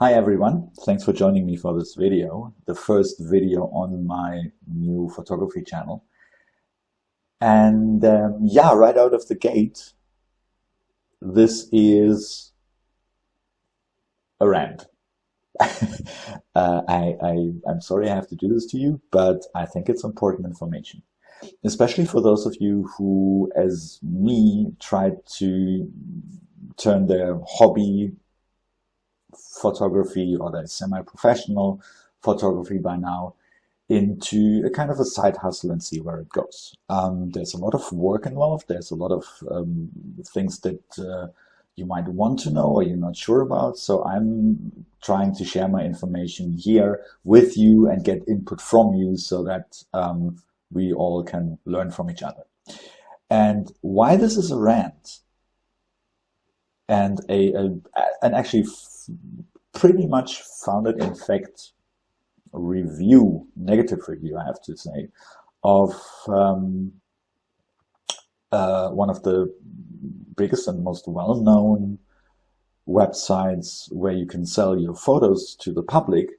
Hi everyone, thanks for joining me for this video, the first video on my new photography channel. And yeah, right out of the gate, this is a rant. I'm sorry I have to do this to you, but I think it's important information, especially for those of you who, as me, tried to turn their hobby photography or their semi-professional photography by now into a kind of a side hustle and see where it goes. There's a lot of work involved. There's a lot of things that you might want to know or you're not sure about. So I'm trying to share my information here with you and get input from you so that we all can learn from each other. And why this is a rant and an actually pretty much founded in fact review, negative review, I have to say, of one of the biggest and most well-known websites where you can sell your photos to the public,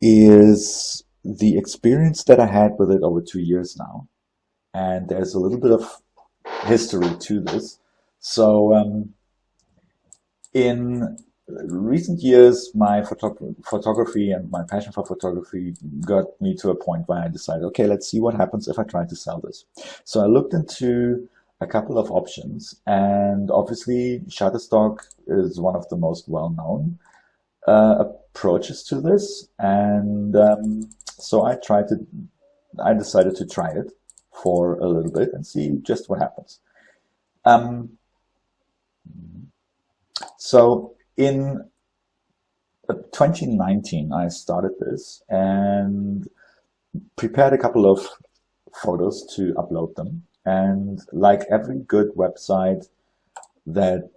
is the experience that I had with it over 2 years now. And there's a little bit of history to this. So in recent years, my photography and my passion for photography got me to a point where I decided, okay, let's see what happens if I try to sell this. So I looked into a couple of options, and obviously Shutterstock is one of the most well-known approaches to this. And so I decided to try it for a little bit and see just what happens. So in 2019, I started this and prepared a couple of photos to upload them. And like every good website that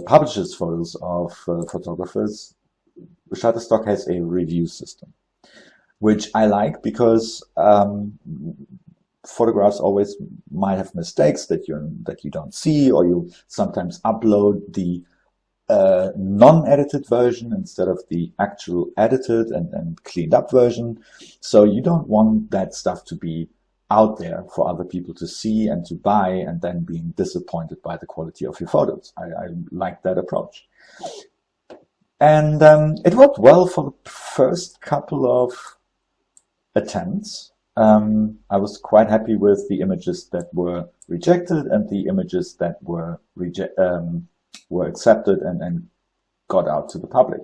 publishes photos of photographers, Shutterstock has a review system, which I like because photographs always might have mistakes that you don't see, or you sometimes upload the non-edited version instead of the actual edited and cleaned up version. So you don't want that stuff to be out there for other people to see and to buy and then being disappointed by the quality of your photos. I like that approach. And it worked well for the first couple of attempts. I was quite happy with the images that were rejected and the images that were accepted and got out to the public.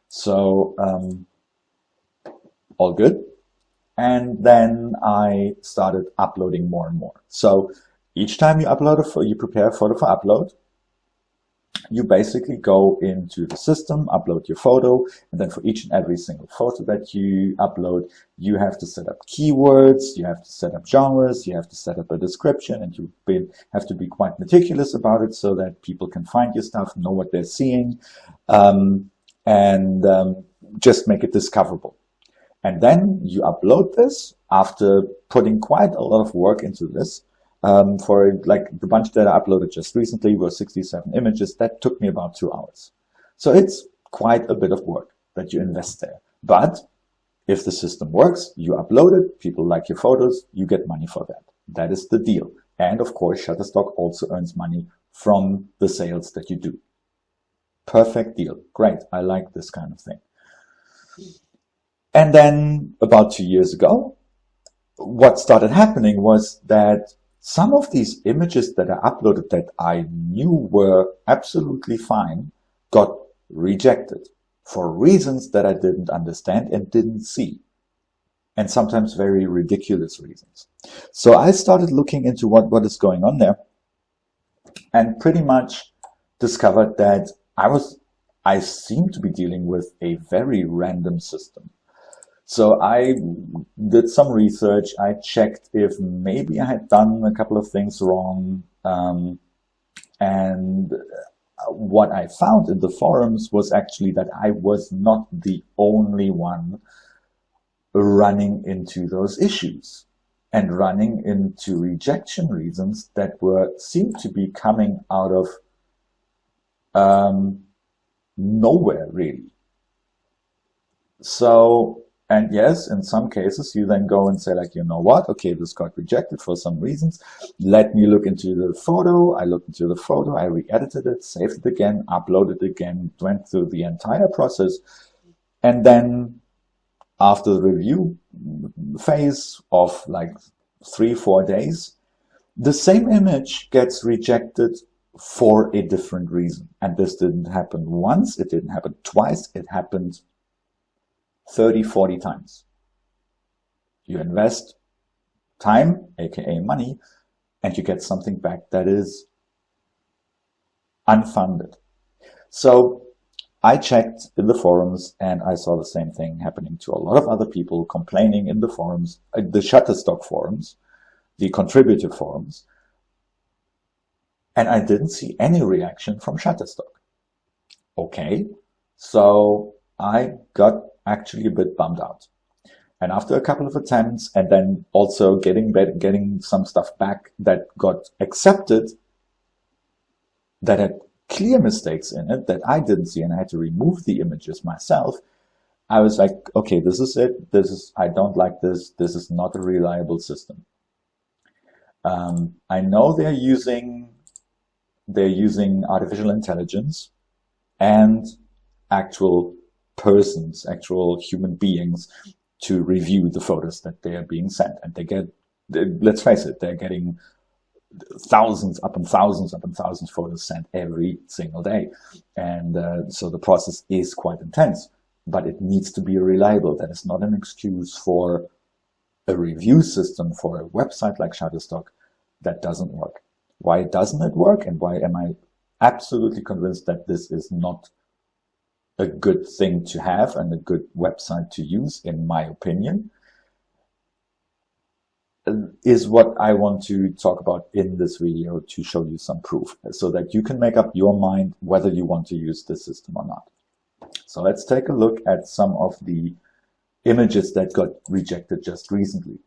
So all good. And then I started uploading more and more. So each time you you prepare a photo for upload, you basically go into the system, upload your photo, and then for each and every single photo that you upload, you have to set up keywords, you have to set up genres, you have to set up a description, and you have to be quite meticulous about it so that people can find your stuff, know what they're seeing, and just make it discoverable. And then you upload this after putting quite a lot of work into this. For like the bunch that I uploaded just recently were 67 images. That took me about 2 hours. So it's quite a bit of work that you invest there. But if the system works, you upload it, people like your photos, you get money for that. That is the deal. And of course, Shutterstock also earns money from the sales that you do. Perfect deal. Great. I like this kind of thing. And then about 2 years ago, what started happening was that some of these images that I uploaded that I knew were absolutely fine got rejected for reasons that I didn't understand and didn't see, and sometimes very ridiculous reasons. So I started looking into what is going on there and pretty much discovered that I seemed to be dealing with a very random system. So I did some research. I checked if maybe I had done a couple of things wrong. And what I found in the forums was actually that I was not the only one running into those issues and running into rejection reasons that seemed to be coming out of nowhere really. So, and yes, in some cases you then go and say like, you know what, okay, this got rejected for some reasons. Let me look into the photo. I looked into the photo, I re-edited it, saved it again, uploaded it again, went through the entire process. And then after the review phase of like 3-4 days, the same image gets rejected for a different reason. And this didn't happen once, it didn't happen twice, it happened 30-40 times. You invest time, aka money, and you get something back that is unfunded. So I checked in the forums and I saw the same thing happening to a lot of other people complaining in the forums, the Shutterstock forums, the contributor forums, and I didn't see any reaction from Shutterstock. Okay, so I got actually a bit bummed out. And after a couple of attempts and then also getting some stuff back that got accepted, that had clear mistakes in it that I didn't see, and I had to remove the images myself, I was like, okay, this is it. I don't like this. This is not a reliable system. I know they're using artificial intelligence and actual persons, actual human beings, to review the photos that they are being sent. And they get, let's face it, they're getting thousands upon thousands photos sent every single day. And so the process is quite intense, but it needs to be reliable. That is not an excuse for a review system for a website like Shutterstock that doesn't work. Why doesn't it work, and why am I absolutely convinced that this is not a good thing to have and a good website to use, in my opinion, is what I want to talk about in this video, to show you some proof so that you can make up your mind whether you want to use this system or not. So let's take a look at some of the images that got rejected just recently.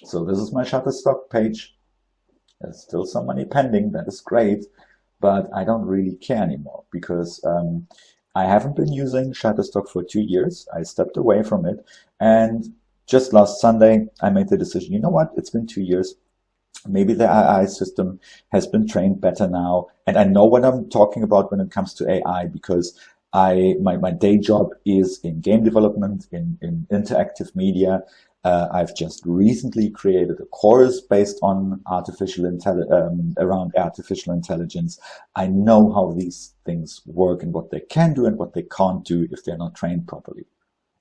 So this is my Shutterstock page. There's still some money pending. That is great, but I don't really care anymore because I haven't been using Shutterstock for 2 years. I stepped away from it, and just last Sunday, I made the decision, you know what, it's been 2 years. Maybe the AI system has been trained better now. And I know what I'm talking about when it comes to AI, because my day job is in game development, in interactive media. I've just recently created a course based on around artificial intelligence. I know how these things work and what they can do and what they can't do if they're not trained properly,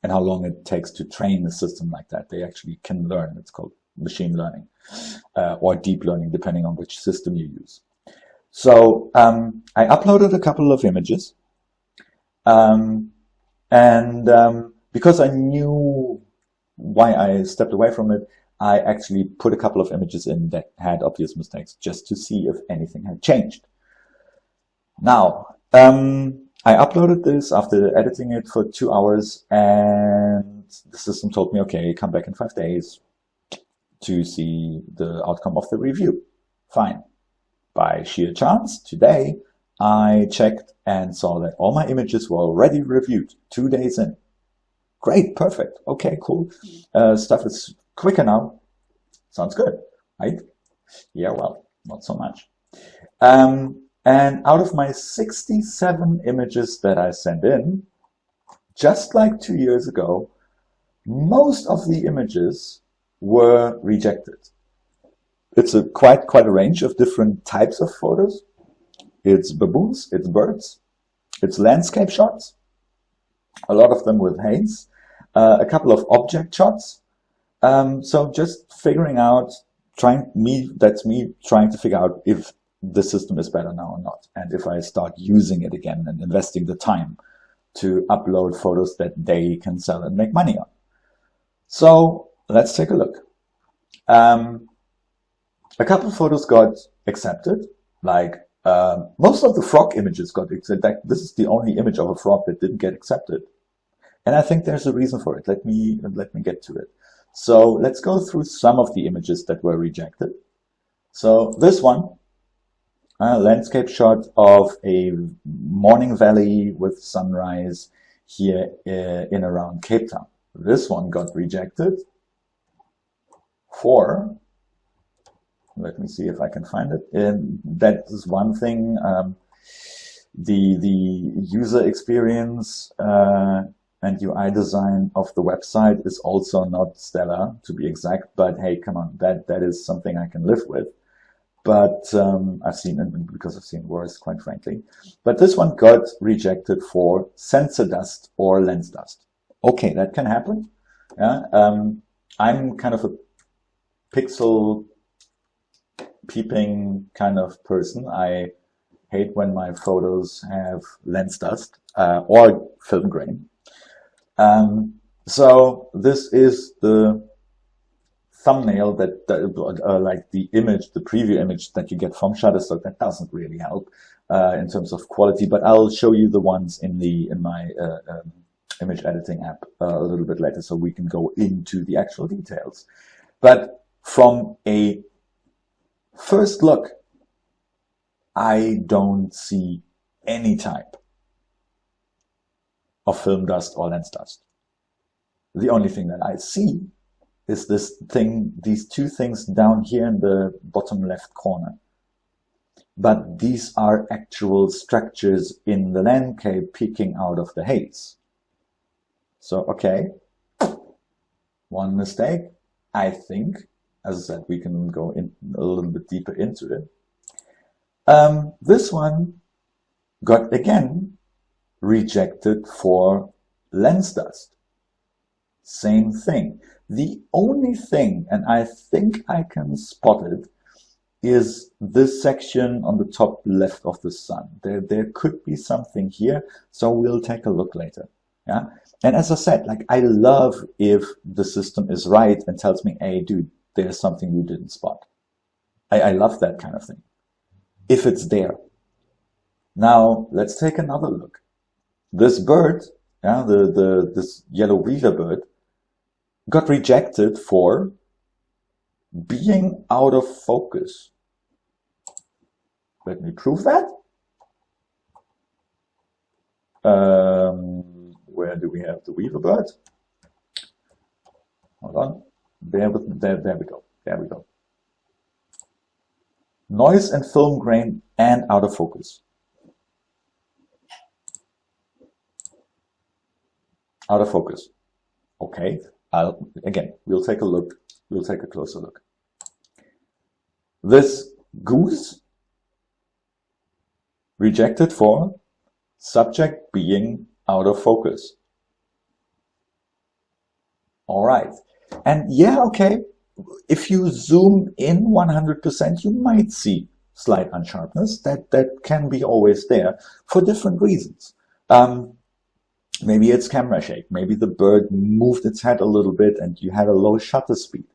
and how long it takes to train a system like that. They actually can learn. It's called machine learning or deep learning, depending on which system you use. So I uploaded a couple of images, because I knew why I stepped away from it, I actually put a couple of images in that had obvious mistakes, just to see if anything had changed. Now, I uploaded this after editing it for 2 hours, and the system told me, okay, come back in 5 days to see the outcome of the review. Fine. By sheer chance, today, I checked and saw that all my images were already reviewed 2 days in. Great, perfect. Okay, cool. Stuff is quicker now. Sounds good, right? Yeah, well, not so much. And out of my 67 images that I sent in, just like 2 years ago, most of the images were rejected. It's quite a range of different types of photos. It's baboons, it's birds, it's landscape shots, a lot of them with haze, a couple of object shots. So just figuring out, that's me trying to figure out if the system is better now or not, and if I start using it again and investing the time to upload photos that they can sell and make money on. So let's take a look. A couple of photos got accepted, like most of the frog images got accepted. This is the only image of a frog that didn't get accepted. And I think there's a reason for it. Let me get to it. So let's go through some of the images that were rejected. So this one, Landscape shot of a morning valley with sunrise here in around Cape Town. This one got rejected for, let me see if I can find it. And that is one thing. The user experience and UI design of the website is also not stellar, to be exact. But hey, come on, that is something I can live with. But I've seen worse, quite frankly. But this one got rejected for sensor dust or lens dust. Okay, that can happen. Yeah, I'm kind of a pixel peeping kind of person. I hate when my photos have lens dust or film grain. So this is the thumbnail that like the image, the preview image that you get from Shutterstock. That doesn't really help in terms of quality, but I'll show you the ones in my image editing app a little bit later, so we can go into the actual details. But from a first look, I don't see any type of film dust or lens dust. The only thing that I see is this thing, these two things down here in the bottom left corner. But these are actual structures in the landscape peeking out of the haze. So, okay, one mistake, I think. As I said, we can go in a little bit deeper into it. This one got, again, rejected for lens dust. Same thing. The only thing, and I think I can spot it, is this section on the top left of the sun. There could be something here, so we'll take a look later. Yeah. And as I said, like, I love if the system is right and tells me, hey, dude, there's something you didn't spot. I love that kind of thing, if it's there. Now, let's take another look. This bird, yeah, this yellow weaver bird, got rejected for being out of focus. Let me prove that. Where do we have the weaver bird? Hold on. There we go. There we go. Noise and film grain and out of focus. Out of focus. Okay. Again, we'll take a look. We'll take a closer look. This goose rejected for subject being out of focus. All right. And yeah, okay. If you zoom in 100%, you might see slight unsharpness. That can be always there for different reasons. Maybe it's camera shake. Maybe the bird moved its head a little bit and you had a low shutter speed.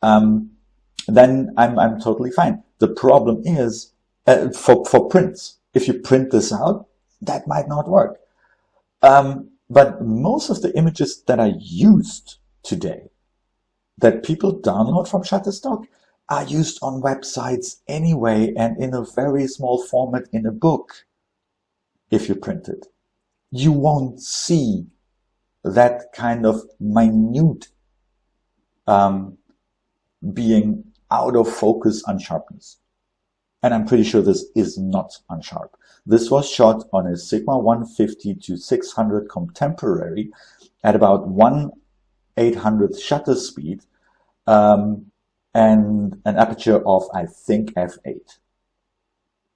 Then I'm totally fine. The problem is for prints. If you print this out, that might not work. But most of the images that are used today, that people download from Shutterstock, are used on websites anyway and in a very small format in a book. If you print it, you won't see that kind of minute being out of focus unsharpness. And I'm pretty sure this is not unsharp. This was shot on a Sigma 150 to 600 contemporary at about 1/800th shutter speed and an aperture of, I think, f8.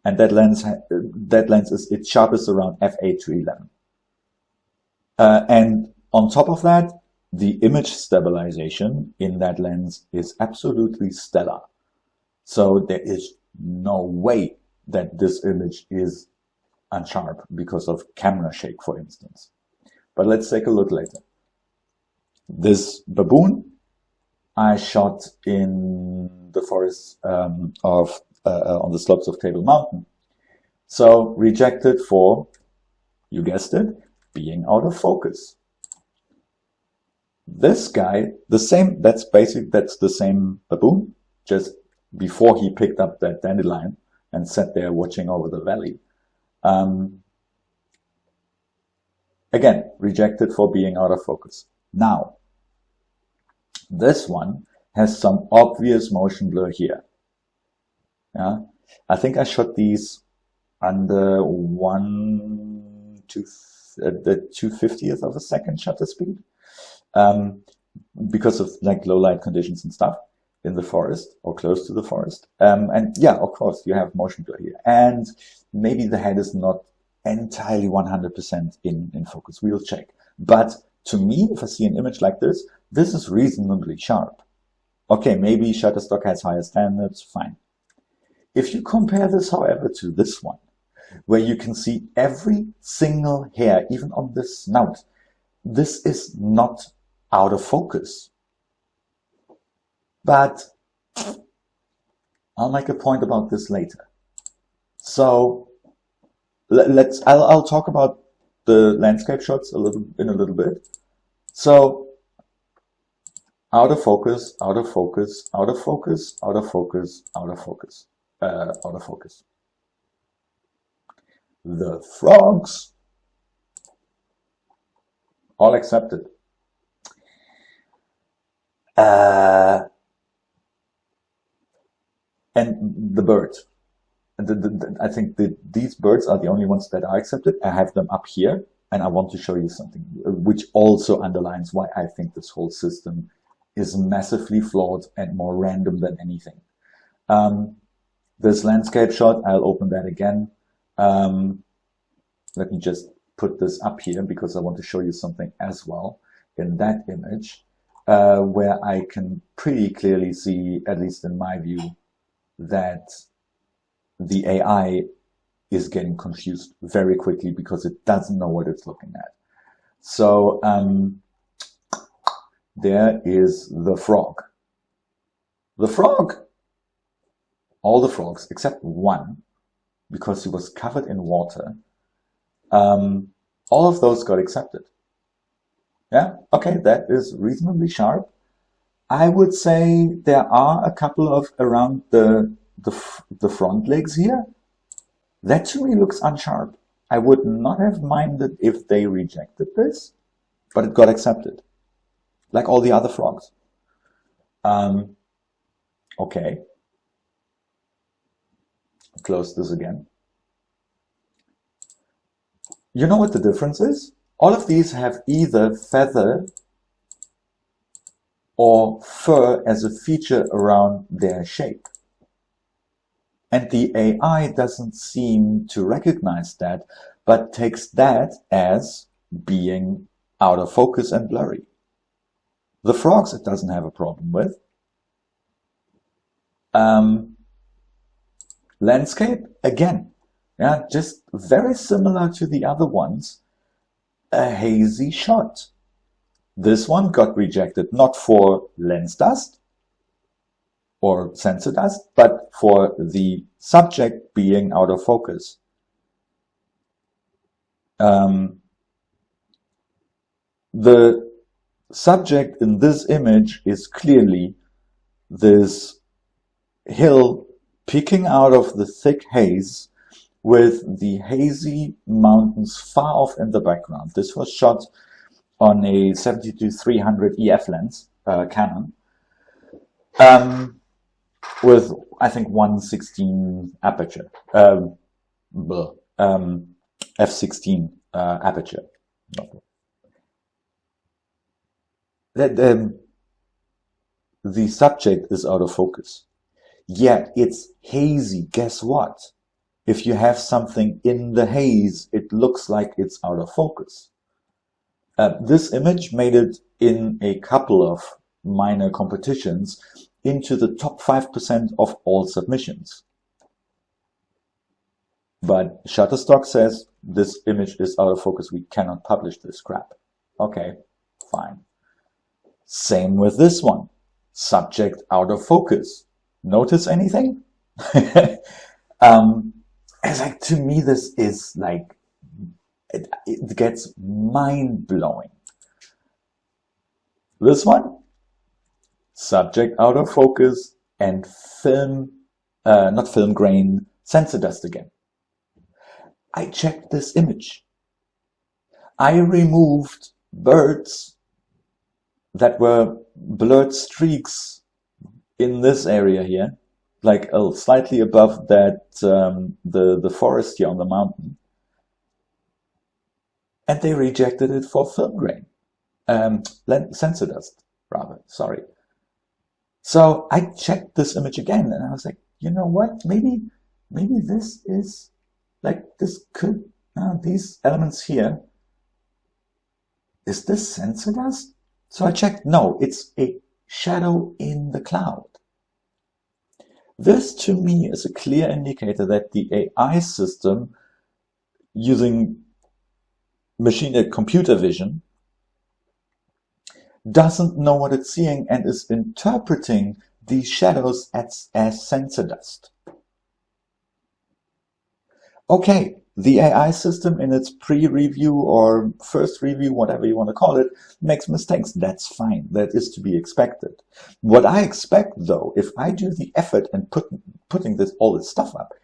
And that lens is its sharpest around f8 to 11. And on top of that, the image stabilization in that lens is absolutely stellar. So there is no way that this image is unsharp because of camera shake, for instance. But let's take a look later. This baboon I shot in the forest on the slopes of Table Mountain. So rejected for, you guessed it, being out of focus. This guy, that's the same baboon, just before he picked up that dandelion, and sat there watching over the valley. Again, rejected for being out of focus. Now, this one has some obvious motion blur here. Yeah, I think I shot these under the 2/50th of a second shutter speed, because of like low light conditions and stuff in the forest or close to the forest. And yeah, of course, you have motion blur here, and maybe the head is not entirely 100% in focus. We'll check. But to me, if I see an image like this is reasonably sharp. Okay, maybe Shutterstock has higher standards, fine. If you compare this, however, to this one, where you can see every single hair, even on the snout, this is not out of focus. But I'll make a point about this later. So I'll talk about the landscape shots in a little bit. So out of focus, out of focus, out of focus, out of focus, out of focus, out of focus. The frogs, all accepted. And the bird. I think these birds are the only ones that are accepted. I have them up here, and I want to show you something which also underlines why I think this whole system is massively flawed and more random than anything. This landscape shot, I'll open that again. Let me just put this up here because I want to show you something as well in that image, where I can pretty clearly see, at least in my view, that the AI is getting confused very quickly because it doesn't know what it's looking at. So there is the frog. The frog, all the frogs except one, because he was covered in water, all of those got accepted. Yeah, okay, that is reasonably sharp. I would say there are a couple of around the front legs here. That to me looks unsharp. I would not have minded if they rejected this, but it got accepted, like all the other frogs. Okay. Close this again. You know what the difference is? All of these have either feather or fur as a feature around their shape. And the AI doesn't seem to recognize that, but takes that as being out of focus and blurry. The frogs it doesn't have a problem with. Landscape, again, yeah, just very similar to the other ones, a hazy shot. This one got rejected not for lens dust or sensor dust, but for the subject being out of focus. The subject in this image is clearly this hill peeking out of the thick haze with the hazy mountains far off in the background. This was shot on a 70-300 EF lens, Canon, with I think 1/16 aperture, f/16 aperture. The subject is out of focus. Yet it's hazy. Guess what? If you have something in the haze, it looks like it's out of focus. This image made it in a couple of minor competitions into the top 5% of all submissions. But Shutterstock says this image is out of focus. We cannot publish this crap. Okay, fine. Same with this one. Subject out of focus. Notice anything? It's like, to me, this is like, it gets mind-blowing. This one, subject out of focus and film, not film grain, Sensor dust again. I checked this image. I removed birds that were blurred streaks in this area here, like slightly above that, the forest here on the mountain. And they rejected it for film grain. Sensor dust, rather, sorry. So I checked this image again and I was like, you know what, maybe this is, like, this could, these elements here, is this sensor dust? So I checked, no, it's a shadow in the cloud. This to me is a clear indicator that the AI system using computer vision doesn't know what it's seeing and is interpreting these shadows as sensor dust. Okay, the AI system in its pre-review or first review, whatever you want to call it, makes mistakes. That's fine. That is to be expected. What I expect, though, if I do the effort and putting all this stuff up,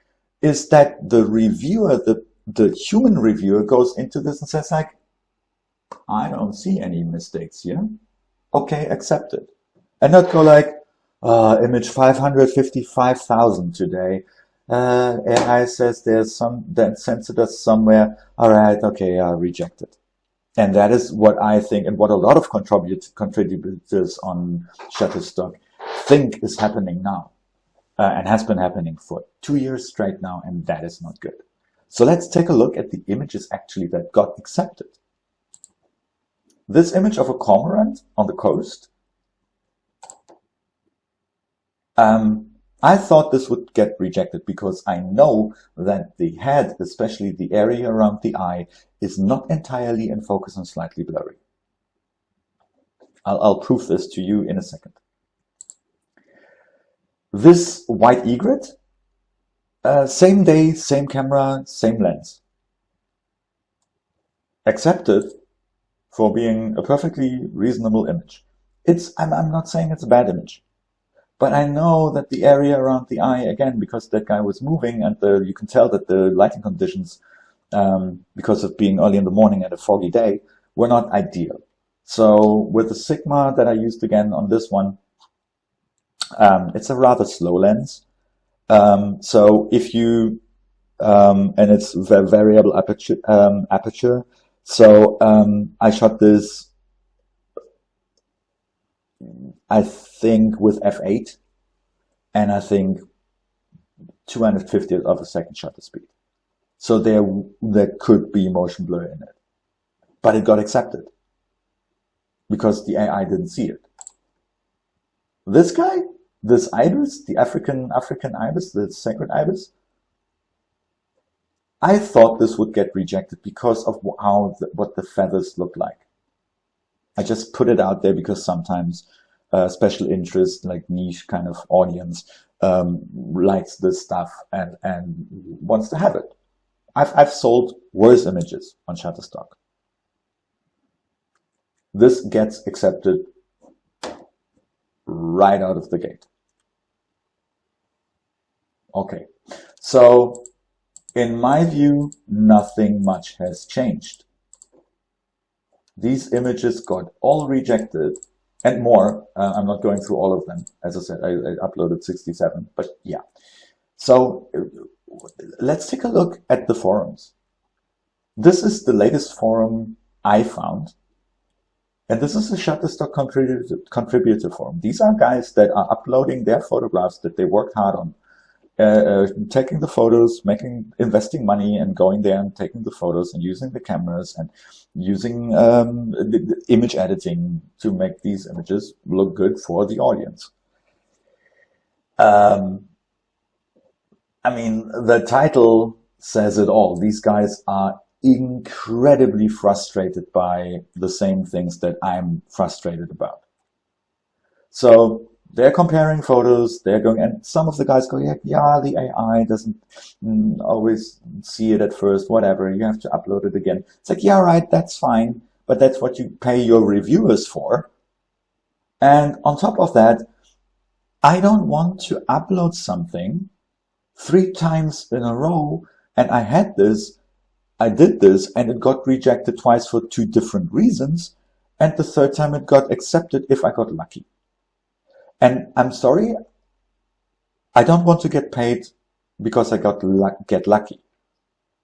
is that the reviewer, the human reviewer, goes into this and says, like, I don't see any mistakes here. Okay, accept it. And not go like, image 555,000 today. AI says there's that sensor dust somewhere. All right, okay, reject it. And that is what I think, and what a lot of contributors on Shutterstock think is happening now, and has been happening for 2 years straight now, and that is not good. So let's take a look at the images actually that got accepted. This image of a cormorant on the coast, I thought this would get rejected because I know that the head, especially the area around the eye, is not entirely in focus and slightly blurry. I'll prove this to you in a second. This white egret, same day, same camera, same lens. Accepted for being a perfectly reasonable image. I'm not saying it's a bad image. But I know that the area around the eye, again, because that guy was moving and you can tell that the lighting conditions, because of being early in the morning and a foggy day, were not ideal. So with the Sigma that I used again on this one, it's a rather slow lens. So if you, and it's variable aperture. So I shot this, I think with f8, and I think 250th of a second shutter speed. So there could be motion blur in it, but it got accepted because the AI didn't see it. This guy, this ibis, the African ibis, the sacred ibis, I thought this would get rejected because of what the feathers look like. I just put it out there because sometimes special interest, like niche kind of audience, likes this stuff and wants to have it. I've sold worse images on Shutterstock. This gets accepted right out of the gate. Okay, so in my view, nothing much has changed. These images got all rejected and more. I'm not going through all of them. As I said, I uploaded 67, but yeah. So let's take a look at the forums. This is the latest forum I found. And this is a Shutterstock contributor forum. These are guys that are uploading their photographs that they worked hard on. Taking the photos, investing money and going there and taking the photos and using the cameras and using the image editing to make these images look good for the audience. I mean, the title says it all. These guys are incredibly frustrated by the same things that I'm frustrated about. So they're comparing photos, they're going, and some of the guys go, yeah, the AI doesn't always see it at first, whatever, you have to upload it again. It's like, yeah, right, that's fine, but that's what you pay your reviewers for. And on top of that, I don't want to upload something 3 times in a row, and I did this, and it got rejected twice for 2 different reasons, and the 3rd time it got accepted if I got lucky. And I'm sorry, I don't want to get paid because I get lucky.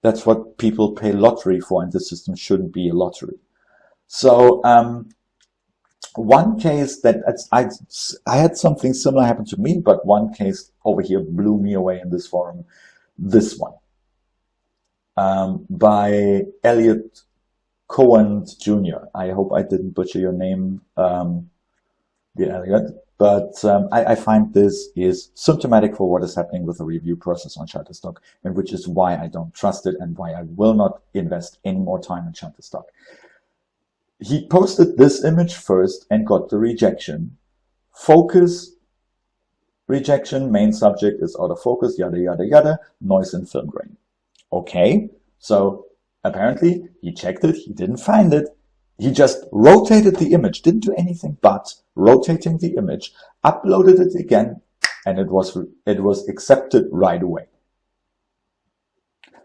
That's what people pay lottery for, and the system shouldn't be a lottery. So one case that I had something similar happen to me, but one case over here blew me away in this forum. This one by Elliot Cohen Jr. I hope I didn't butcher your name, dear Elliot. But I find this is symptomatic for what is happening with the review process on Shutterstock, and which is why I don't trust it and why I will not invest any more time in Shutterstock. He posted this image first and got the rejection. Focus, rejection, main subject is out of focus, yada, yada, yada, noise and film grain. Okay, so apparently he checked it, he didn't find it. He just rotated the image, didn't do anything but rotating the image, uploaded it again, and it was accepted right away.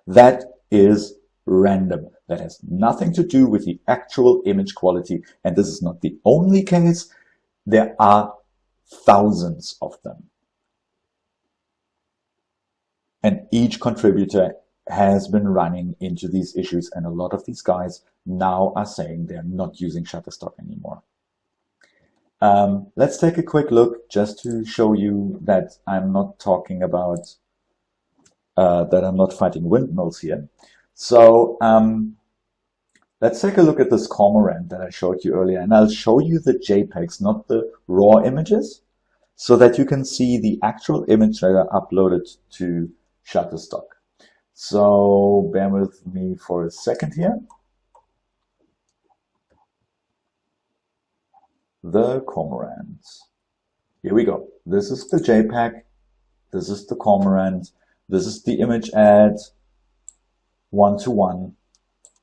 That is random. That has nothing to do with the actual image quality, and this is not the only case. There are thousands of them. And each contributor has been running into these issues, and a lot of these guys now are saying they're not using Shutterstock anymore. Let's take a quick look just to show you that I'm not talking about that I'm not fighting windmills here. So let's take a look at this cormorant that I showed you earlier, and I'll show you the JPEGs, not the raw images, so that you can see the actual image that I uploaded to Shutterstock. So bear with me for a second here. The cormorant. Here we go. This is the JPEG. This is the cormorant. This is the image ad 1:1.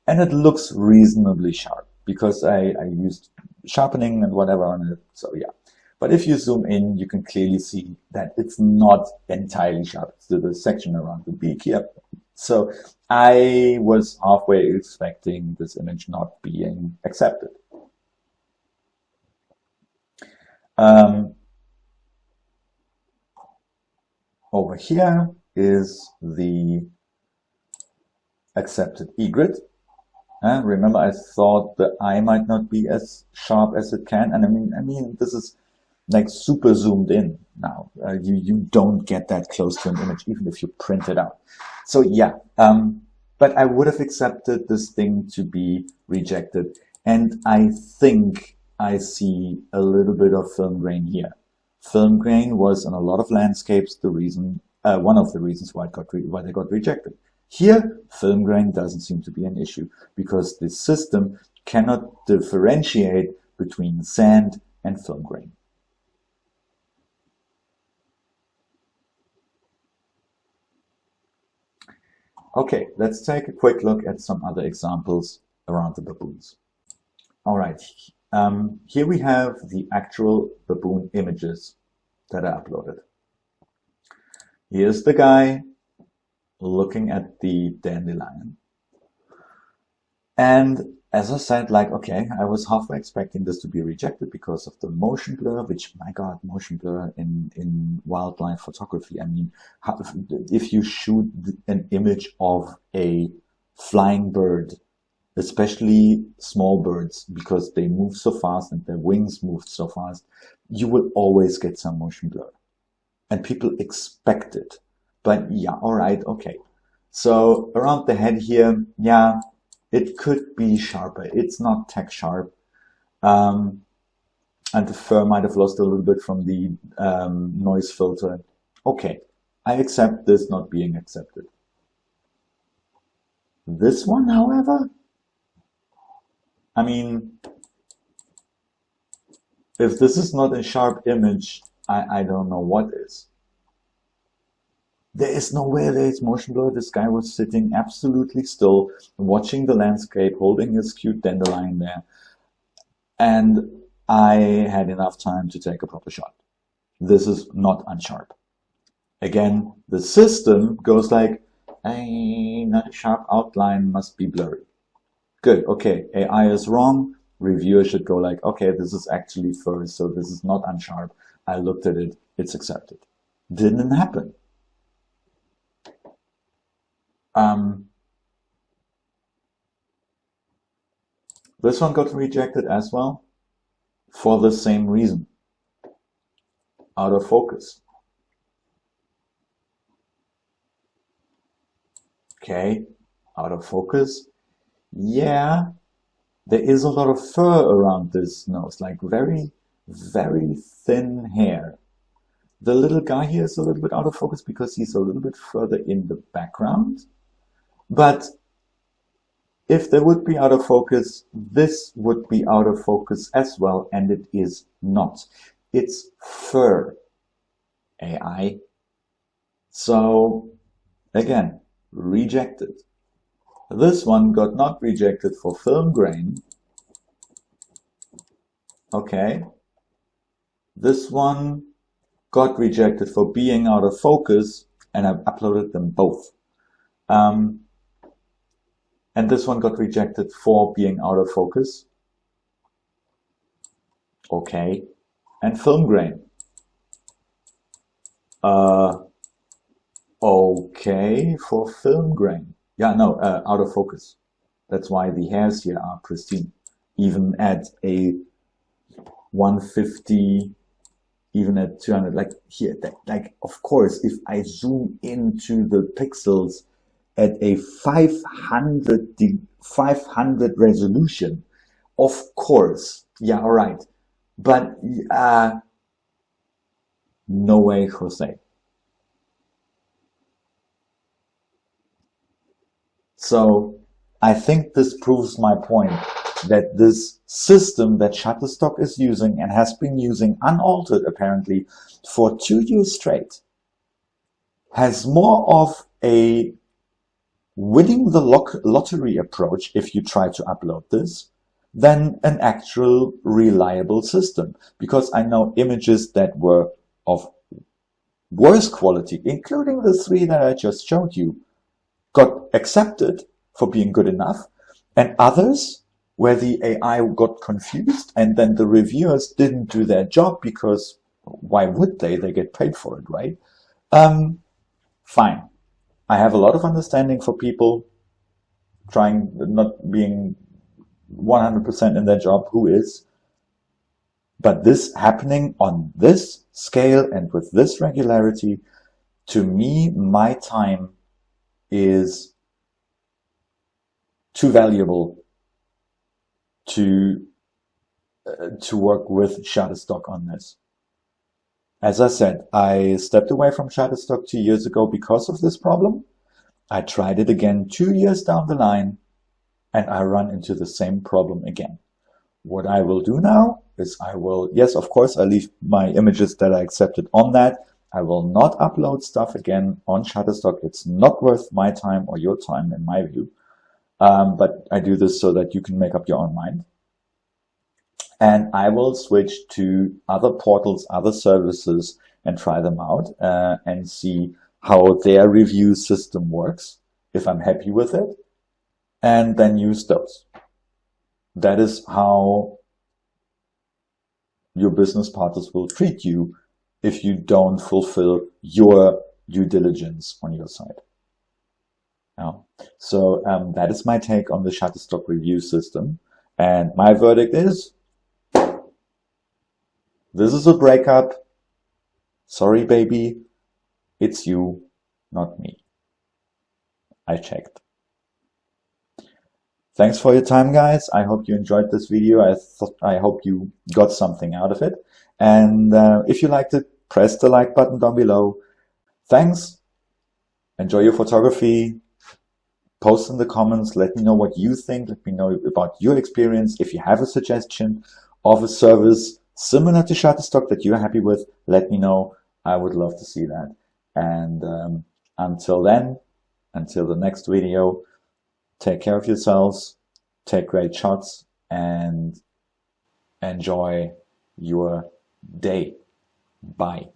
And it looks reasonably sharp because I used sharpening and whatever on it. So yeah. But if you zoom in, you can clearly see that it's not entirely sharp. It's the section around the beak here. So I was halfway expecting this image not being accepted. Over here is the accepted egret. Remember, I thought the eye might not be as sharp as it can, and I mean, this is like super zoomed in now. You don't get that close to an image, even if you print it out. So yeah, but I would have accepted this thing to be rejected, and I think I see a little bit of film grain here. Film grain was in a lot of landscapes the reason, one of the reasons why they got rejected. Here, film grain doesn't seem to be an issue because the system cannot differentiate between sand and film grain. Okay, let's take a quick look at some other examples around the baboons. All right, here we have the actual baboon images that I uploaded. Here's the guy looking at the dandelion. And as I said, like, okay, I was halfway expecting this to be rejected because of the motion blur, which, my God, motion blur in wildlife photography. I mean, if you shoot an image of a flying bird, especially small birds, because they move so fast and their wings move so fast, you will always get some motion blur. And people expect it. But yeah, all right, okay. So around the head here, yeah, it could be sharper. It's not tech sharp. And the fur might have lost a little bit from the noise filter. Okay, I accept this not being accepted. This one, however, I mean, if this is not a sharp image, I don't know what is. There is no way there is motion blur. This guy was sitting absolutely still, watching the landscape, holding his cute dandelion there. And I had enough time to take a proper shot. This is not unsharp. Again, the system goes like, not a sharp outline, must be blurry. Good, okay, AI is wrong. Reviewer should go like, okay, this is actually fur, so this is not unsharp. I looked at it, it's accepted. Didn't happen. This one got rejected as well for the same reason. Out of focus. Okay, out of focus. Yeah, there is a lot of fur around this nose, like very, very thin hair. The little guy here is a little bit out of focus because he's a little bit further in the background. But if there would be out of focus, this would be out of focus as well, and it is not. It's fur AI. So again, rejected. This one got not rejected for film grain. Okay. This one got rejected for being out of focus, and I've uploaded them both. And this one got rejected for being out of focus. Okay. And film grain. Okay, for film grain. Yeah, no, out of focus. That's why the hairs here are pristine. Even at a 150, even at 200, like here, like of course, if I zoom into the pixels at a 500 resolution, of course, yeah, all right. But no way, Jose. So I think this proves my point that this system that Shutterstock is using and has been using unaltered apparently for 2 years straight has more of a winning the lottery approach if you try to upload this than an actual reliable system. Because I know images that were of worse quality, including the 3 that I just showed you, got accepted for being good enough, and others where the AI got confused and then the reviewers didn't do their job because why would they? They get paid for it, right? Fine. I have a lot of understanding for people trying, not being 100% in their job, who is. But this happening on this scale and with this regularity, to me, my time is too valuable to work with Shutterstock on this. As I said, I stepped away from Shutterstock 2 years ago because of this problem. I tried it again 2 years down the line, and I run into the same problem again. What I will do now is I will, yes, of course, I leave my images that I accepted on that. I will not upload stuff again on Shutterstock. It's not worth my time or your time, in my view. But I do this so that you can make up your own mind. And I will switch to other portals, other services, and try them out and see how their review system works, if I'm happy with it, and then use those. That is how your business partners will treat you if you don't fulfill your due diligence on your side. So that is my take on the Shutterstock review system. And my verdict is, this is a breakup. Sorry, baby. It's you, not me. I checked. Thanks for your time, guys. I hope you enjoyed this video. I hope you got something out of it. And if you liked it, press the like button down below. Thanks. Enjoy your photography. Post in the comments. Let me know what you think. Let me know about your experience. If you have a suggestion of a service similar to Shutterstock that you're happy with, let me know. I would love to see that. And until then, until the next video, take care of yourselves, take great shots, and enjoy your day. Bye.